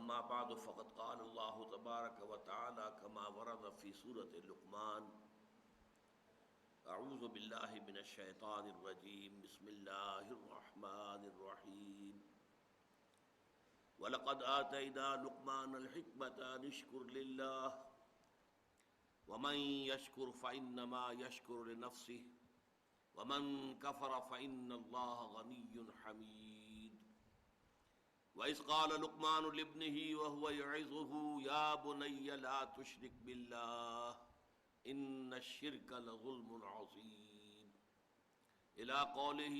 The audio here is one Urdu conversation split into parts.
اما بعد فقد قال اللہ تبارک وتعالی كما ورد في سورة لقمان اعوذ باللہ من الشیطان الرجیم بسم اللہ الرحمن الرحیم وَلَقَدْ آتَيْنَا لُقْمَانَ الْحِكْمَةَ أَنِ اشْكُرْ لِلَّهِ وَمَنْ يَشْكُرْ فَإِنَّمَا يَشْكُرُ لِنَفْسِهِ وَمَنْ كَفَرَ فَإِنَّ اللَّهَ غَنِيٌّ حَمِيدٌ وَإِذْ قَالَ لُقْمَانُ لِابْنِهِ وَهُوَ يَعِظُهُ يَا بُنَيَّ لَا تُشْرِكْ بِاللَّهِ إِنَّ الشِّرْكَ لَظُلْمٌ عَظِيمٌ إِلَى قَوْلِهِ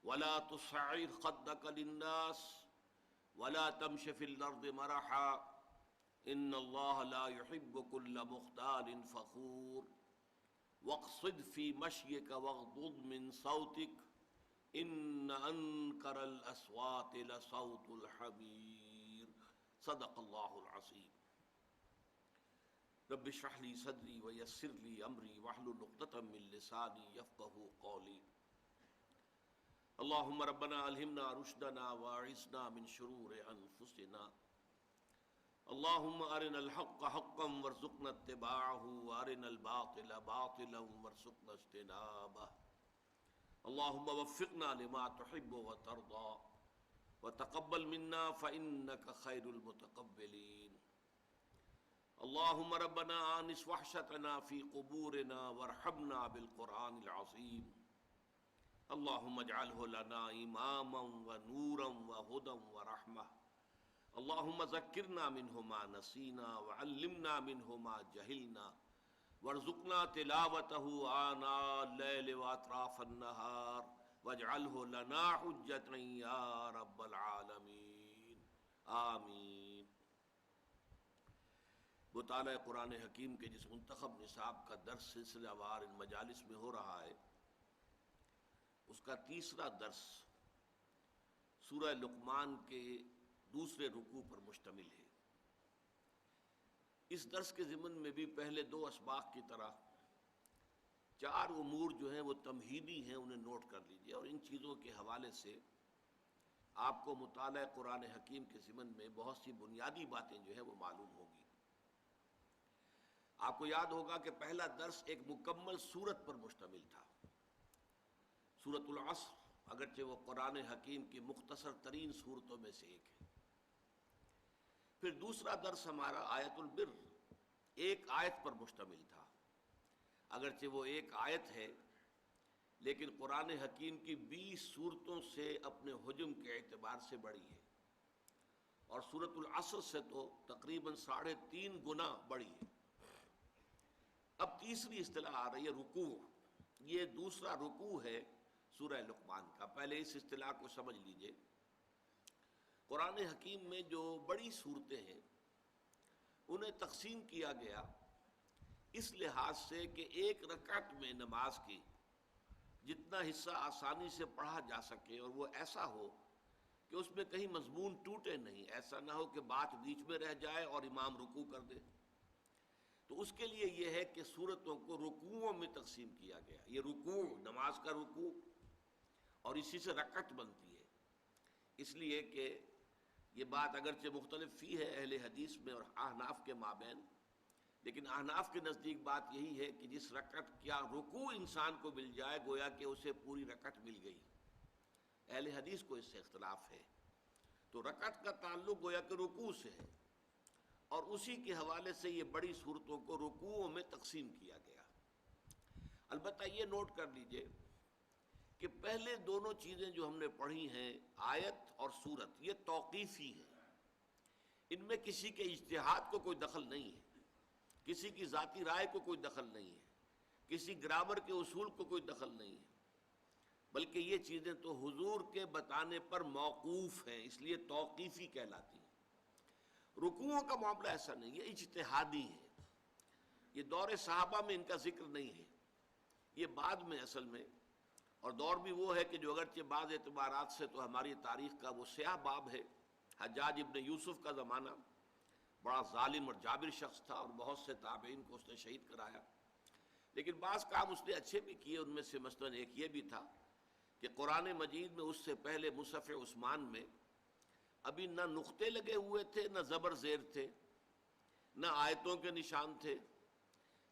وَلَا تُصَعِّرْ خَدَّكَ لِلنَّاسِ وَلَا تَمْشِ فِي الْأَرْضِ مَرَحًا إِنَّ اللَّهَ لَا يُحِبُّ كُلَّ مُخْتَالٍ فَخُورٍ وَاقْصِدْ فِي مَشْيِكَ وَاغْضُضْ مِنْ صَوْتِكَ ان انکر الاصوات لصوت الحمیر صدق اللہ العظیم رب اشرح لی صدری ویسر لی امری واحلل عقدۃ من لسانی یفقہوا قولی اللہم ربنا الہمنا رشدنا واعصمنا من شرور انفسنا اللہم ارنا الحق حقا وارزقنا اتباعہ وارنا الباطل باطلا وارزقنا اجتنابہ اللہم وفقنا لما تحب وترضى وتقبل منا فإنك خیر المتقبلین اللہم ربنا آنس وحشتنا فی قبورنا وارحمنا بالقرآن العظیم اللہم اجعلہ لنا اماما ونورا وہدى ورحمہ اللہم ذکرنا منہ ما نسینا وعلمنا منہ ما جہلنا وارزقنا تلاوتہ آناء اللیل واطراف النہار واجعلہ لنا حجتا یا رب العالمین آمین۔ مطالعہ قرآن حکیم کے جس منتخب نصاب کا درس سلسلہ وار ان مجالس میں ہو رہا ہے اس کا تیسرا درس سورہ لقمان کے دوسرے رکوع پر مشتمل ہے۔ اس درس کے ضمن میں بھی پہلے دو اسباق کی طرح چار امور جو ہیں وہ تمہیدی ہیں، انہیں نوٹ کر لیجئے، اور ان چیزوں کے حوالے سے آپ کو مطالعہ قرآن حکیم کے ضمن میں بہت سی بنیادی باتیں جو ہیں وہ معلوم ہوگی۔ آپ کو یاد ہوگا کہ پہلا درس ایک مکمل سورت پر مشتمل تھا، سورۃ العصر، اگرچہ وہ قرآن حکیم کی مختصر ترین سورتوں میں سے ایک ہے۔ پھر دوسرا درس ہمارا آیت البر ایک آیت پر مشتمل تھا، اگرچہ وہ ایک آیت ہے لیکن قرآن حکیم کی 20 سورتوں سے اپنے حجم کے اعتبار سے بڑی ہے، اور سورۃ العصر سے تو تقریباً 3.5 گنا بڑی ہے۔ اب تیسری اصطلاح آ رہی ہے رکوع، یہ دوسرا رکوع ہے سورہ لقمان کا۔ پہلے اس اصطلاح کو سمجھ لیجئے۔ قرآن حکیم میں جو بڑی صورتیں ہیں انہیں تقسیم کیا گیا اس لحاظ سے کہ ایک رکعت میں نماز کی جتنا حصہ آسانی سے پڑھا جا سکے، اور وہ ایسا ہو کہ اس میں کہیں مضمون ٹوٹے نہیں، ایسا نہ ہو کہ بات بیچ میں رہ جائے اور امام رکوع کر دے۔ تو اس کے لیے یہ ہے کہ سورتوں کو رکوعوں میں تقسیم کیا گیا۔ یہ رکوع نماز کا رکوع، اور اسی سے رکعت بنتی ہے، اس لیے کہ یہ بات اگرچہ مختلف فی ہے اہل حدیث میں اور احناف کے مابین، لیکن احناف کے نزدیک بات یہی ہے کہ جس رکعت کیا رکوع انسان کو مل جائے گویا کہ اسے پوری رکعت مل گئی۔ اہل حدیث کو اس سے اختلاف ہے، تو رکعت کا تعلق گویا کہ رکوع سے ہے، اور اسی کے حوالے سے یہ بڑی صورتوں کو رکوعوں میں تقسیم کیا گیا۔ البتہ یہ نوٹ کر لیجئے کہ پہلے دونوں چیزیں جو ہم نے پڑھی ہیں، آیت اور سورت، یہ توقیفی ہیں، ان میں کسی کے اجتہاد کو کوئی دخل نہیں ہے، کسی کی ذاتی رائے کو کوئی دخل نہیں ہے، کسی گرامر کے اصول کو کوئی دخل نہیں ہے، بلکہ یہ چیزیں تو حضور کے بتانے پر موقوف ہیں، اس لیے توقیفی کہلاتی ہیں۔ رکوعوں کا معاملہ ایسا نہیں ہے، اجتہادی ہے، یہ دور صحابہ میں ان کا ذکر نہیں ہے، یہ بعد میں اصل میں، اور دور بھی وہ ہے کہ جو اگرچہ بعض اعتبارات سے تو ہماری تاریخ کا وہ سیاہ باب ہے۔ حجاج ابن یوسف کا زمانہ بڑا ظالم اور جابر شخص تھا، اور بہت سے تابعین کو اس نے شہید کرایا، لیکن بعض کام اس نے اچھے بھی کیے، ان میں سے مثلاً ایک یہ بھی تھا کہ قرآن مجید میں اس سے پہلے مصحف عثمان میں ابھی نہ نقطے لگے ہوئے تھے، نہ زبر زیر تھے، نہ آیتوں کے نشان تھے.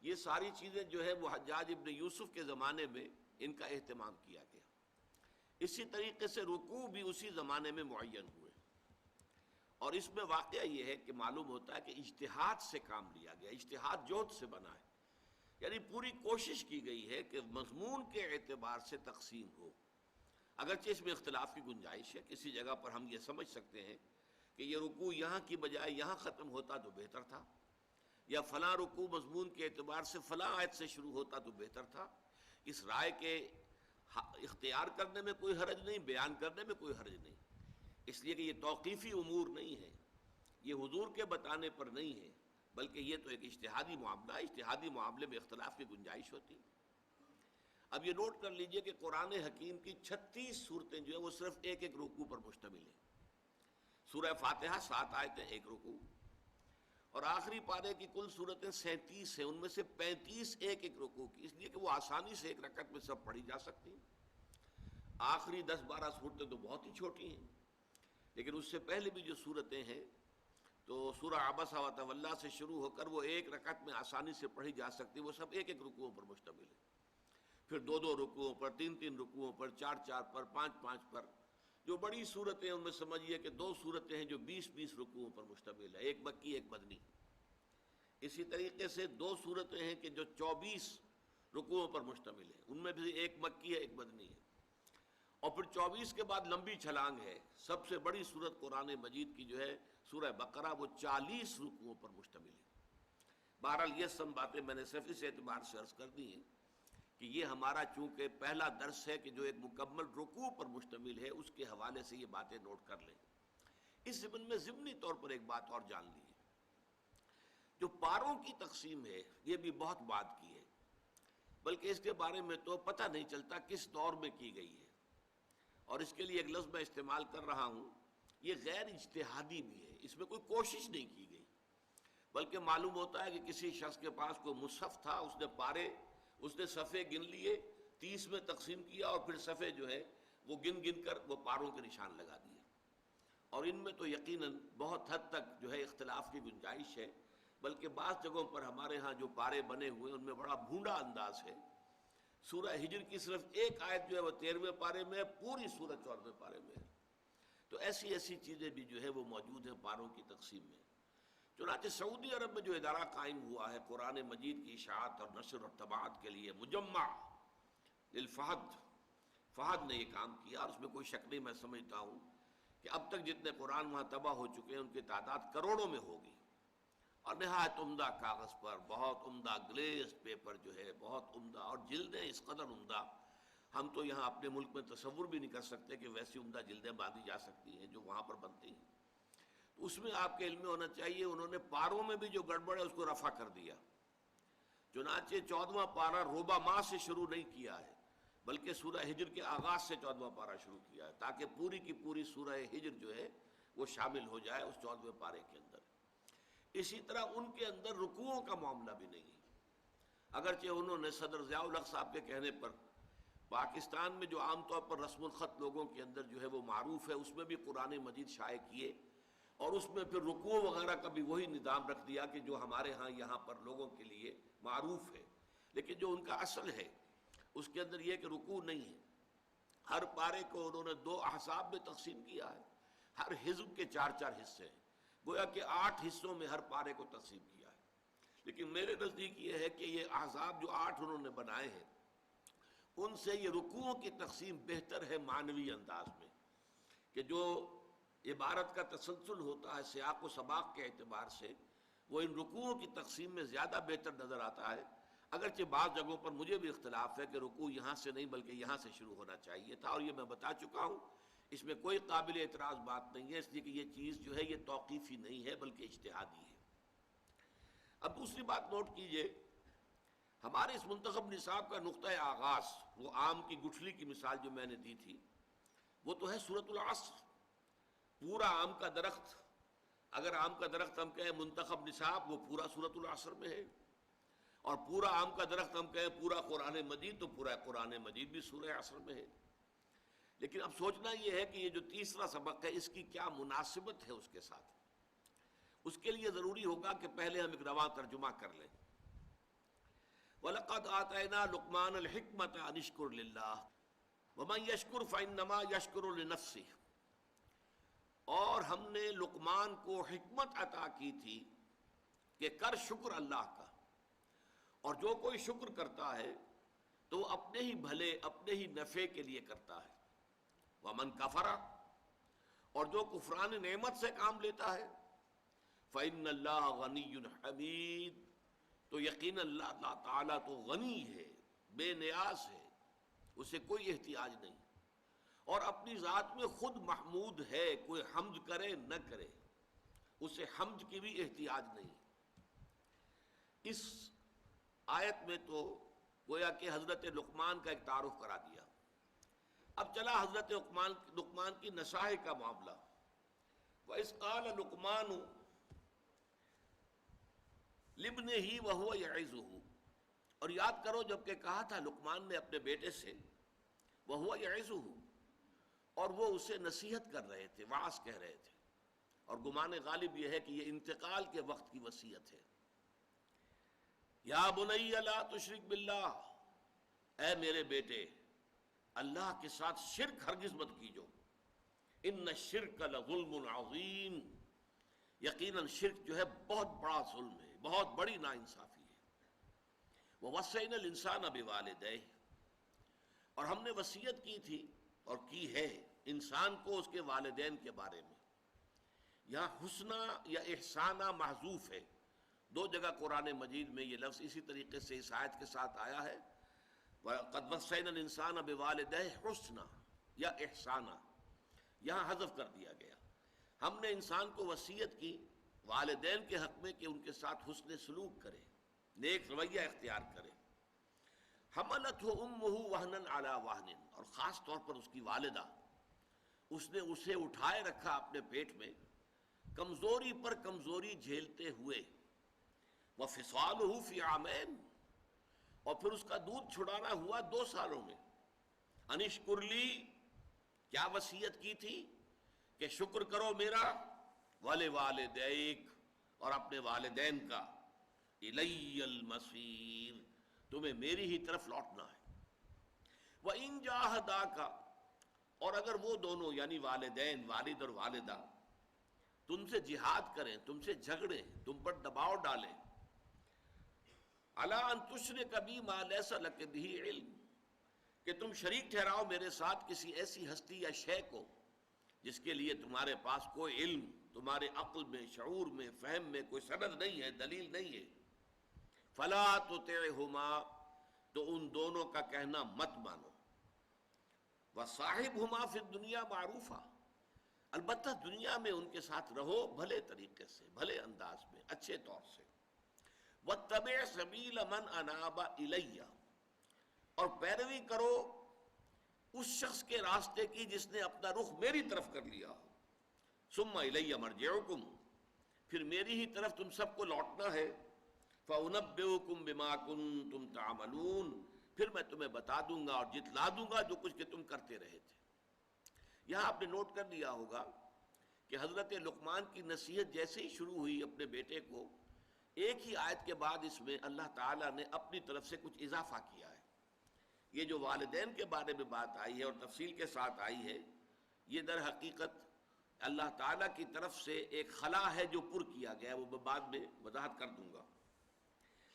یہ ساری چیزیں جو ہے وہ حجاج ابن یوسف کے زمانے میں ان کا اہتمام کیا گیا. اسی طریقے سے رکوع بھی اسی زمانے میں معین ہوئے. اور اس میں واقعہ یہ ہے کہ معلوم ہوتا ہے کہ اجتہاد سے کام لیا گیا، اجتہاد جہد سے بنا ہے. یعنی پوری کوشش کی گئی ہے کہ مضمون کے اعتبار سے تقسیم ہو. اگرچہ اس میں اختلاف کی گنجائش ہے، کسی جگہ پر ہم یہ سمجھ سکتے ہیں کہ یہ رکوع یہاں کی بجائے یہاں ختم ہوتا تو بہتر تھا، یا فلاں رکوع مضمون کے اعتبار سے فلاں آیت سے شروع ہوتا تو بہتر تھا. اس رائے کے اختیار کرنے میں کوئی حرج نہیں، بیان کرنے میں کوئی حرج نہیں، اس لیے کہ یہ توقیفی امور نہیں ہے، یہ حضور کے بتانے پر نہیں ہے، بلکہ یہ تو ایک اجتہادی معاملہ ہے. اجتہادی معاملے میں اختلاف کی گنجائش ہوتی. اب یہ نوٹ کر لیجئے کہ قرآن حکیم کی 36 صورتیں جو ہیں وہ صرف ایک ایک رکوع پر مشتمل ہیں. سورہ فاتحہ 7 آیتیں، ایک رکوع، اور آخری پارے کی کل صورتیں 37 ہیں، ان میں سے 35 ایک ایک رکوع کی، اس لیے کہ وہ آسانی سے ایک رکعت میں سب پڑھی جا سکتی ہیں. آخری 10-12 صورتیں تو بہت ہی چھوٹی ہیں، لیکن اس سے پہلے بھی جو صورتیں ہیں تو سورہ عبس و تولی سے شروع ہو کر وہ ایک رکعت میں آسانی سے پڑھی جا سکتی، وہ سب ایک ایک رکوعوں پر مشتمل ہے. پھر 2 رکوعوں پر، 3 رکوعوں پر، 4 پر، 5 پر. جو بڑی صورتیں ان میں سمجھیے کہ 2 صورتیں ہیں جو 20 رکوعوں پر مشتمل ہے، ایک مکی ایک مدنی. اسی طریقے سے 2 صورتیں ہیں کہ جو 24 رکوعوں پر مشتمل ہے، ان میں بھی ایک مکی ہے ایک مدنی ہے. اور پھر 24 کے بعد لمبی چھلانگ ہے، سب سے بڑی صورت قرآن مجید کی جو ہے سورہ بقرہ، وہ 40 رکوعوں پر مشتمل ہے. بہرحال یہ سب باتیں میں نے صرف اس اعتبار سے عرض کر دی ہیں کہ یہ ہمارا چونکہ پہلا درس ہے کہ جو ایک مکمل رکوع پر مشتمل ہے، اس کے حوالے سے یہ باتیں نوٹ کر لیں. اس ضمن میں ضمنی طور پر ایک بات اور جان لی ہے. جو پاروں کی تقسیم ہے یہ بھی بہت بات کی ہے، بلکہ اس کے بارے میں تو پتہ نہیں چلتا کس دور میں کی گئی ہے. اور اس کے لیے ایک لفظ میں استعمال کر رہا ہوں، یہ غیر اجتہادی بھی ہے، اس میں کوئی کوشش نہیں کی گئی، بلکہ معلوم ہوتا ہے کہ کسی شخص کے پاس کوئی مصحف تھا، اس نے پارے، اس نے صفحے گن لیے، 30 میں تقسیم کیا، اور پھر صفحے جو ہے وہ گن کر وہ پاروں کے نشان لگا دیے. اور ان میں تو یقیناً بہت حد تک جو ہے اختلاف کی گنجائش ہے، بلکہ بعض جگہوں پر ہمارے ہاں جو پارے بنے ہوئے ان میں بڑا بھونڈا انداز ہے. سورہ ہجر کی صرف ایک آیت جو ہے وہ 13ویں پارے میں ہے، پوری سورہ 14ویں پارے میں ہے. تو ایسی چیزیں بھی جو ہے وہ موجود ہیں پاروں کی تقسیم میں. چنانچہ سعودی عرب میں جو ادارہ قائم ہوا ہے قرآن مجید کی اشاعت اور نشر اور طباعت کے لیے، مجمع فہد نے یہ کام کیا، اور اس میں کوئی شک نہیں، میں سمجھتا ہوں کہ اب تک جتنے قرآن وہاں تباہ ہو چکے ہیں ان کی تعداد کروڑوں میں ہوگی. اور نہایت عمدہ کاغذ پر، بہت عمدہ گلیز پیپر جو ہے، بہت عمدہ، اور جلدیں اس قدر عمدہ، ہم تو یہاں اپنے ملک میں تصور بھی نہیں کر سکتے کہ ویسی عمدہ جلدیں باندھی جا سکتی ہیں جو وہاں پر بنتی ہیں. تو اس میں آپ کے علم میں ہونا چاہیے انہوں نے پاروں میں بھی جو گڑبڑ ہے اس کو رفع کر دیا. چنانچہ 14واں پارہ ربع ماہ سے شروع نہیں کیا ہے، بلکہ سورہ ہجر کے آغاز سے 14واں پارہ شروع کیا ہے، تاکہ پوری کی پوری سورہ ہجر جو ہے وہ شامل ہو جائے اس 14ویں پارے کے اندر. اسی طرح ان کے اندر رکوعوں کا معاملہ بھی نہیں ہے، اگرچہ انہوں نے صدر ضیاء الحق صاحب کے کہنے پر پاکستان میں جو عام طور پر رسم الخط لوگوں کے اندر جو ہے وہ معروف ہے، اس میں بھی قرآن مجید شائع کیے، اور اس میں پھر رکوع وغیرہ کا بھی وہی نظام رکھ دیا کہ جو ہمارے ہاں یہاں پر لوگوں کے لیے معروف ہے. لیکن جو ان کا اصل ہے اس کے اندر یہ کہ رکوع نہیں ہے. ہر پارے کو انہوں نے 2 احزاب میں تقسیم کیا ہے، ہر حزب کے 4 حصے ہیں، گویا کہ 8 حصوں میں ہر پارے کو تقسیم کیا ہے. لیکن میرے نزدیک یہ ہے کہ یہ احزاب جو 8 انہوں نے بنائے ہیں ان سے یہ رکوعوں کی تقسیم بہتر ہے معنوی انداز میں، کہ جو عبارت کا تسلسل ہوتا ہے سیاق و سباق کے اعتبار سے وہ ان رکوعوں کی تقسیم میں زیادہ بہتر نظر آتا ہے. اگرچہ بعض جگہوں پر مجھے بھی اختلاف ہے کہ رکوع یہاں سے نہیں بلکہ یہاں سے شروع ہونا چاہیے تھا، اور یہ میں بتا چکا ہوں، اس میں کوئی قابل اعتراض بات نہیں ہے، اس لیے کہ یہ چیز جو ہے یہ توقیفی نہیں ہے بلکہ اجتہادی ہے. اب دوسری بات نوٹ کیجئے، ہمارے اس منتخب نصاب کا نقطۂ آغاز، وہ آم کی گٹھلی کی مثال جو میں نے دی تھی، وہ تو ہے سورۃ العصر. پورا آم کا درخت، اگر آم کا درخت ہم کہیں منتخب نصاب، وہ پورا سورۃ العصر میں ہے، اور پورا آم کا درخت ہم کہیں پورا قرآن مجید، تو پورا قرآن مجید بھی سورہ عصر میں ہے. لیکن اب سوچنا یہ ہے کہ یہ جو تیسرا سبق ہے اس کی کیا مناسبت ہے اس کے ساتھ. اس کے لیے ضروری ہوگا کہ پہلے ہم ایک رواں ترجمہ کر لیں. وَلَقَدْ آتَيْنَا لُقْمَانَ الْحِكْمَةَ أَنِ اشْكُرْ لِلَّهِ وَمَنْ يَشْكُرْ فَإِنَّمَا يَشْكُرُ لِنَفْسِهِ. اور ہم نے لقمان کو حکمت عطا کی تھی کہ کر شکر اللہ کا، اور جو کوئی شکر کرتا ہے تو وہ اپنے ہی بھلے اپنے ہی نفع کے لیے کرتا ہے. وَمَنْ كَفَرَ، اور جو کفران نعمت سے کام لیتا ہے، فَإِنَّ اللَّهَ غَنِيٌّ حَمِيدٌ، تو یقین اللہ تعالیٰ تو غنی ہے، بے نیاز ہے، اسے کوئی احتیاج نہیں، اور اپنی ذات میں خود محمود ہے، کوئی حمد کرے نہ کرے اسے حمد کی بھی احتیاج نہیں. اس آیت میں تو گویا کہ حضرت لقمان کا ایک تعارف کرا دیا. اب چلا حضرت لقمان کی نصاح کا معاملہ. وَإِذْ قَالَ لُقْمَانُ لِابْنِهِ وَهُوَ يَعِظُهُ، اور یاد کرو جب کہ کہا تھا لقمان نے اپنے بیٹے سے، وَهُوَ يَعِظُهُ، اور وہ اسے نصیحت کر رہے تھے، وعظ کہہ رہے تھے، اور گمان غالب یہ ہے کہ یہ انتقال کے وقت کی وصیت ہے. یا بنی لا تشرک باللہ، اے میرے بیٹے اللہ کے ساتھ شرک ہرگز مت کیجو. ان الشرک لظلم عظیم، یقیناً شرک جو ہے بہت بڑا ظلم ہے، بہت بڑی ناانصافی ہے. ووصینا الانسان بوالدیہ، اور ہم نے وصیت کی تھی اور کی ہے انسان کو اس کے والدین کے بارے میں. یہاں حسنہ یا احسانہ محذوف ہے، دو جگہ قرآن مجید میں یہ لفظ اسی طریقے سے اس آیت کے ساتھ آیا ہے. وَقَدْ وَصَّيْنَا الْإِنسَانَ بِوَالِدَيْهِ حُسْنًا یا احسانہ، یہاں حذف کر دیا گیا. ہم نے انسان کو وصیت کی والدین کے حق میں کہ ان کے ساتھ حسن سلوک کرے، نیک رویہ اختیار کرے. حملتہ امہ وہنا علی وہن، اور خاص طور پر اس کی والدہ، اس نے اسے اٹھائے رکھا اپنے پیٹ میں کمزوری پر کمزوری جھیلتے ہوئے. وفصالہ فی عامین، اور پھر اس کا دودھ چھڑانا ہوا 2 سالوں میں. انشکر لی، کیا وصیت کی تھی کہ شکر کرو میرا، ولوالدیک، اور اپنے والدین کا، الی المصیر، تمہیں میری ہی طرف لوٹنا ہے. وَإِن جَاهَدَاكَ، اور اگر وہ دونوں یعنی والدین، والد اور والدہ، تم سے جہاد کریں، تم سے جھگڑیں، تم پر دباؤ ڈالیں، عَلَىٰ أَن تُشْرِكَ بِي مَا لَيْسَ لَكَ بِهِ عِلْمٌ، کہ تم شریک ٹھہراؤ میرے ساتھ کسی ایسی ہستی یا شے کو جس کے لیے تمہارے پاس کوئی علم، تمہارے عقل میں، شعور میں، فہم میں کوئی سند نہیں ہے، دلیل نہیں ہے. فَلَا تُطِعْهُمَا، تو ان دونوں کا کہنا مت مانو. وَصَاحِبْهُمَا فِي الدُّنْيَا مَعْرُوفًا، البتہ دنیا میں ان کے ساتھ رہو بھلے طریقے سے، بھلے انداز میں، اچھے طور سے. وَاتَّبِعْ سَبِيلَ مَنْ أَنَابَ إِلَيَّ، اور پیروی کرو اس شخص کے راستے کی جس نے اپنا رخ میری طرف کر لیا ہو. ثُمَّ إِلَيَّ مَرْجِعُكُمْ، پھر میری ہی طرف تم سب کو لوٹنا ہے. فَأُنَبِّئُكُمْ بِمَا كُنْتُمْ تَعْمَلُونَ، پھر میں تمہیں بتا دوں گا اور جتلا دوں گا جو کچھ کہ تم کرتے رہے تھے. یہاں آپ نے نوٹ کر لیا ہوگا کہ حضرت لقمان کی نصیحت جیسے ہی شروع ہوئی اپنے بیٹے کو، ایک ہی آیت کے بعد اس میں اللہ تعالیٰ نے اپنی طرف سے کچھ اضافہ کیا ہے. یہ جو والدین کے بارے میں بات آئی ہے اور تفصیل کے ساتھ آئی ہے، یہ در حقیقت اللہ تعالیٰ کی طرف سے ایک خلا ہے جو پر کیا گیا ہے، وہ میں بعد میں وضاحت کر دوں گا.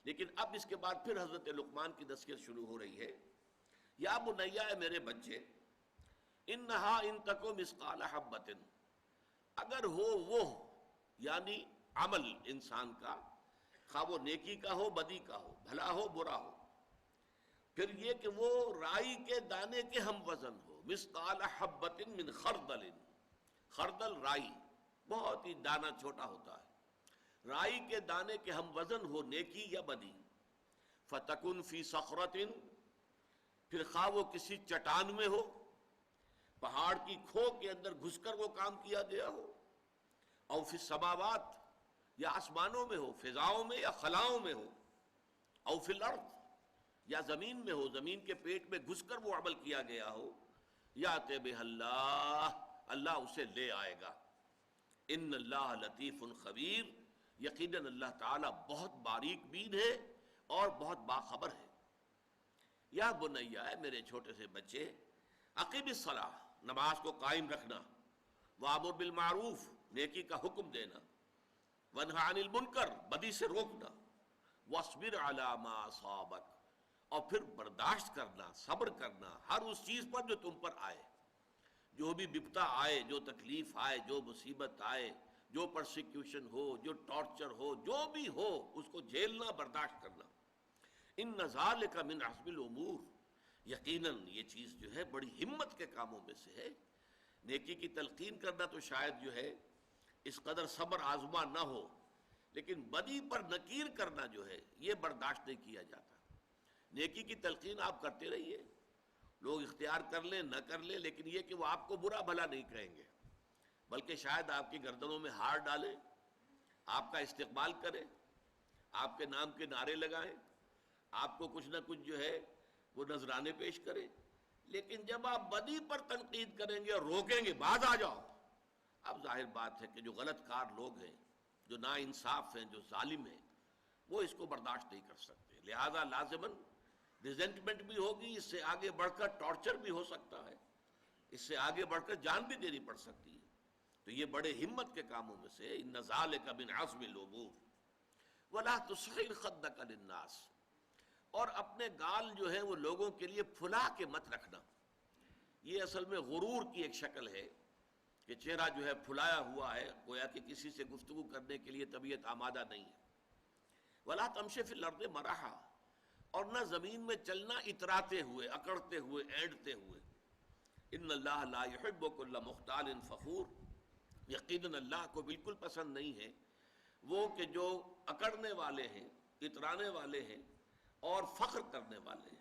لیکن اب اس کے بعد پھر حضرت لقمان کی نصیحت شروع ہو رہی ہے. یا بنیا، اے میرے بچے، انہا ان تکو مثقال حبۃ، اگر ہو وہ یعنی عمل انسان کا، خواہ وہ نیکی کا ہو، بدی کا ہو، بھلا ہو، برا ہو، پھر یہ کہ وہ رائی کے دانے کے ہم وزن ہو. مثقال حبۃ من خردل، خردل رائی، بہت ہی دانہ چھوٹا ہوتا ہے، رائی کے دانے کے ہم وزن ہو، نیکی یا بدی. فتکن فی صخرۃ، پھر خواہ وہ کسی چٹان میں ہو، پہاڑ کی کھو کے اندر گھس کر وہ کام کیا گیا ہو. او فی السماوات، یا آسمانوں میں ہو، فضاؤں میں یا خلاؤں میں ہو. او فی الارض، یا زمین میں ہو، زمین کے پیٹ میں گھس کر وہ عمل کیا گیا ہو. یات بہ اللہ، اللہ اسے لے آئے گا. ان اللہ لطیف خبیر، یقیناً اللہ تعالیٰ بہت باریک بین ہے اور بہت باخبر ہے. یا بنیا، ہے میرے چھوٹے سے بچے، اقیم الصلاۃ، نماز کو قائم رکھنا، وامر بالمعروف، نیکی کا حکم دینا، ونہی عن المنکر، بدی سے روکنا، واصبر علی ما اصابک، اور پھر برداشت کرنا، صبر کرنا ہر اس چیز پر جو تم پر آئے، جو بھی بپتا آئے، جو تکلیف آئے، جو مصیبت آئے، جو پرسیکیوشن ہو، جو ٹارچر ہو، جو بھی ہو، اس کو جھیلنا، برداشت کرنا. ان ذالک من عزم الامور، یقیناً یہ چیز جو ہے بڑی ہمت کے کاموں میں سے ہے. نیکی کی تلقین کرنا تو شاید جو ہے اس قدر صبر آزما نہ ہو، لیکن بدی پر نکیر کرنا جو ہے یہ برداشت نہیں کیا جاتا. نیکی کی تلقین آپ کرتے رہیے، لوگ اختیار کر لیں نہ کر لیں، لیکن یہ کہ وہ آپ کو برا بھلا نہیں کہیں گے، بلکہ شاید آپ کی گردنوں میں ہار ڈالیں، آپ کا استقبال کریں، آپ کے نام کے نعرے لگائیں، آپ کو کچھ نہ کچھ جو ہے وہ نذرانے پیش کریں. لیکن جب آپ بدی پر تنقید کریں گے اور روکیں گے باز آ جاؤ، اب ظاہر بات ہے کہ جو غلط کار لوگ ہیں، جو نا انصاف ہیں، جو ظالم ہیں، وہ اس کو برداشت نہیں کر سکتے. لہذا لازماً ریزنٹمنٹ بھی ہوگی، اس سے آگے بڑھ کر ٹارچر بھی ہو سکتا ہے، اس سے آگے بڑھ کر جان بھی دینی پڑ سکتی ہے. تو یہ بڑے ہمت کے کاموں میں سے ان ذالک من عزم الامور. ولا تصغر خدک للناس، اور اپنے گال جو ہے وہ لوگوں کے لیے پھلا کے مت رکھنا. یہ اصل میں غرور کی ایک شکل ہے کہ چہرہ جو ہے پھلایا ہوا ہے، گویا کہ کسی سے گفتگو کرنے کے لیے طبیعت آمادہ نہیں ہے. ولا تمشی فی الارض مرحا، اور نہ زمین میں چلنا اتراتے ہوئے، اکڑتے ہوئے، اینڈتے ہوئے. ان اللہ لا یحب کل مختال فخور، یقیناً اللہ کو بالکل پسند نہیں ہے وہ کہ جو اکڑنے والے ہیں، اترانے والے ہیں اور فخر کرنے والے ہیں.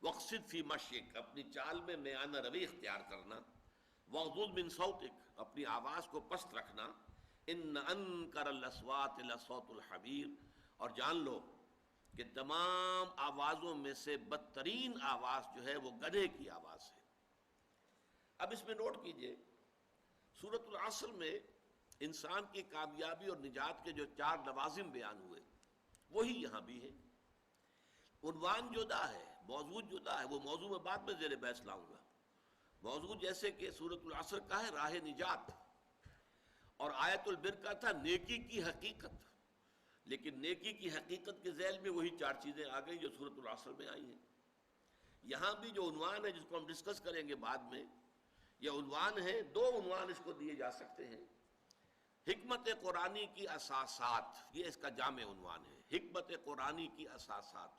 وقصد فی مشیک، اپنی چال میں میانہ روی اختیار کرنا. وغضض من صوتک، اپنی آواز کو پست رکھنا. ان انکر الاصوات لصوت الحمیر، اور جان لو کہ تمام آوازوں میں سے بدترین آواز جو ہے وہ گدھے کی آواز ہے. اب اس میں نوٹ کیجئے، سورۃ العصر میں انسان کی کامیابی اور نجات کے جو 4 لوازم بیان ہوئے وہی یہاں بھی ہیں. عنوان جدا ہے، موضوع جدا ہے، وہ موضوع میں بعد میں زیر بحث لاؤں گا. موضوع جیسے کہ سورۃ العصر کا ہے راہ نجات، اور آیت البر کا تھا نیکی کی حقیقت، لیکن نیکی کی حقیقت کے ذیل میں وہی 4 چیزیں آ گئی جو سورۃ العصر میں آئی ہیں. یہاں بھی جو عنوان ہے جس کو ہم ڈسکس کریں گے بعد میں، یہ عنوان ہے، 2 عنوان اس کو دیے جا سکتے ہیں. حکمت قرآنی کی اساسات، یہ اس کا جامع عنوان ہے، حکمت قرآنی کی اساسات،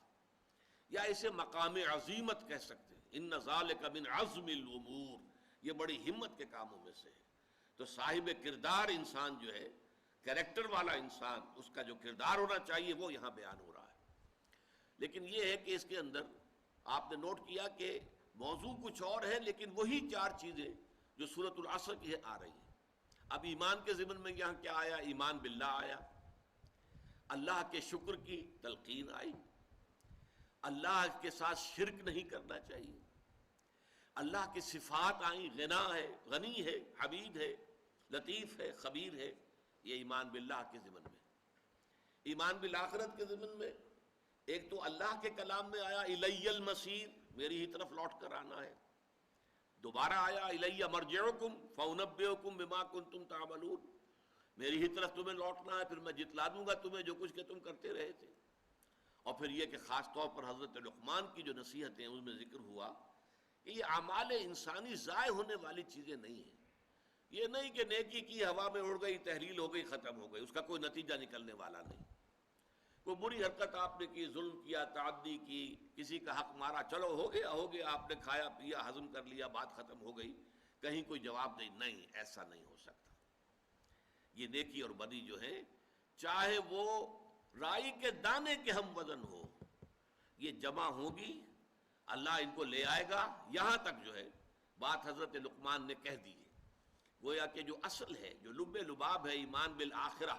یا اسے مقام عظیمت کہہ سکتے ہیں. ان ذالک من عزم الامور، یہ بڑی ہمت کے کاموں میں سے ہے. تو صاحب کردار انسان جو ہے، کریکٹر والا انسان، اس کا جو کردار ہونا چاہیے وہ یہاں بیان ہو رہا ہے. لیکن یہ ہے کہ اس کے اندر آپ نے نوٹ کیا کہ موضوع کچھ اور ہے، لیکن وہی 4 چیزیں جو سورۃ العصر کی آ رہی ہیں. اب ایمان کے ضمن میں یہاں کیا آیا؟ ایمان باللہ آیا، اللہ کے شکر کی تلقین آئی، اللہ کے ساتھ شرک نہیں کرنا چاہیے، اللہ کی صفات آئیں، غنا ہے، غنی ہے، حمید ہے، لطیف ہے، خبیر ہے. یہ ایمان باللہ کے ضمن میں. ایمان بالآخرت کے ضمن میں ایک تو اللہ کے کلام میں آیا الی المصیر، میری ہی طرف لوٹ کر آنا ہے. دوبارہ آیا الی مرجعکم فانبئکم بما کنتم تعملون، میری ہی طرف تمہیں لوٹنا ہے، پھر میں جتلا دوں گا تمہیں جو کچھ کہ تم کرتے رہے تھے. اور پھر یہ کہ خاص طور پر حضرت لقمان کی جو نصیحتیں اس میں ذکر ہوا کہ یہ اعمال انسانی ضائع ہونے والی چیزیں نہیں ہیں. یہ نہیں کہ نیکی کی ہوا میں اڑ گئی، تحلیل ہو گئی، ختم ہو گئی، اس کا کوئی نتیجہ نکلنے والا نہیں. کوئی بری حرکت آپ نے کی، ظلم کیا، تعدی کی، کسی کا حق مارا، چلو ہو گیا، آپ نے کھایا پیا، ہضم کر لیا، بات ختم ہو گئی، کہیں کوئی جواب نہیں، ایسا نہیں ہو سکتا. یہ نیکی اور بدی جو ہے، چاہے وہ رائی کے دانے کے ہم وزن ہو، یہ جمع ہوگی، اللہ ان کو لے آئے گا. یہاں تک جو ہے بات حضرت لقمان نے کہہ دی ہے. گویا کہ جو اصل ہے، جو لب لباب ہے ایمان بالآخرہ،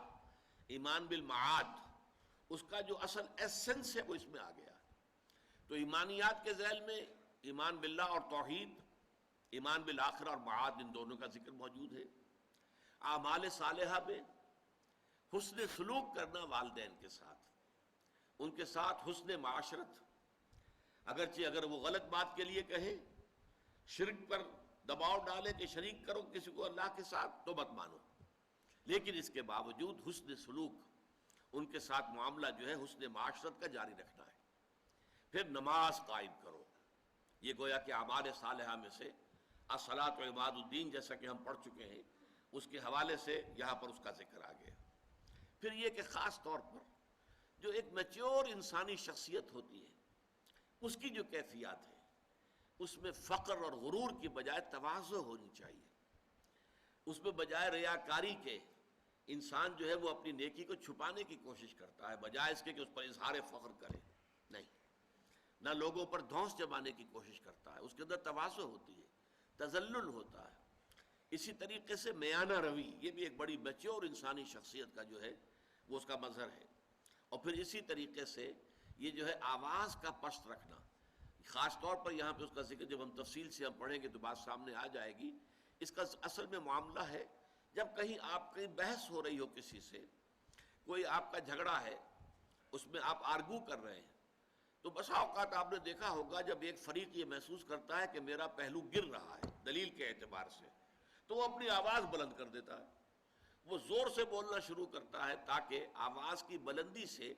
ایمان بالمعاد، اس کا جو اصل ایسنس ہے وہ اس میں آ گیا. تو ایمانیات کے ذیل میں ایمان باللہ اور توحید، ایمان بالآخرہ اور معاد ان دونوں کا ذکر موجود ہے۔ اعمال صالحہ میں حسن سلوک کرنا والدین کے ساتھ، ان کے ساتھ حسن معاشرت، اگرچہ اگر وہ غلط بات کے لیے کہیں، شرک پر دباؤ ڈالے کہ شریک کرو کسی کو اللہ کے ساتھ تو مت مانو، لیکن اس کے باوجود حسن سلوک، ان کے ساتھ معاملہ جو ہے حسن معاشرت کا جاری رکھنا ہے۔ پھر نماز قائم کرو، یہ گویا کہ اعمال صالحہ میں سے الصلاۃ و عماد الدین جیسا کہ ہم پڑھ چکے ہیں، اس کے حوالے سے یہاں پر اس کا ذکر آ گیا۔ پھر یہ کہ خاص طور پر جو ایک میچور انسانی شخصیت ہوتی ہے، اس کی جو کیفیات ہے، اس میں فقر اور غرور کی بجائے تواضع ہونی چاہیے، اس میں بجائے ریاکاری کے انسان جو ہے وہ اپنی نیکی کو چھپانے کی کوشش کرتا ہے، بجائے اس کے کہ اس پر اظہار فخر کرے، نہیں، نہ لوگوں پر دھونس جمانے کی کوشش کرتا ہے، اس کے اندر تواضع ہوتی ہے، تذلل ہوتا ہے۔ اسی طریقے سے میانہ روی، یہ بھی ایک بڑی میچور انسانی شخصیت کا جو ہے وہ اس کا مظہر ہے۔ اور پھر اسی طریقے سے یہ جو ہے آواز کا پست رکھنا، خاص طور پر یہاں پہ اس کا ذکر جب ہم تفصیل سے ہم پڑھیں گے تو بات سامنے آ جائے گی۔ اس کا اصل میں معاملہ ہے جب کہیں آپ کی بحث ہو رہی ہو کسی سے، کوئی آپ کا جھگڑا ہے، اس میں آپ آرگو کر رہے ہیں، تو بسا اوقات آپ نے دیکھا ہوگا جب ایک فریق یہ محسوس کرتا ہے کہ میرا پہلو گر رہا ہے دلیل کے اعتبار سے، تو وہ اپنی آواز بلند کر دیتا ہے، وہ زور سے بولنا شروع کرتا ہے تاکہ آواز کی بلندی سے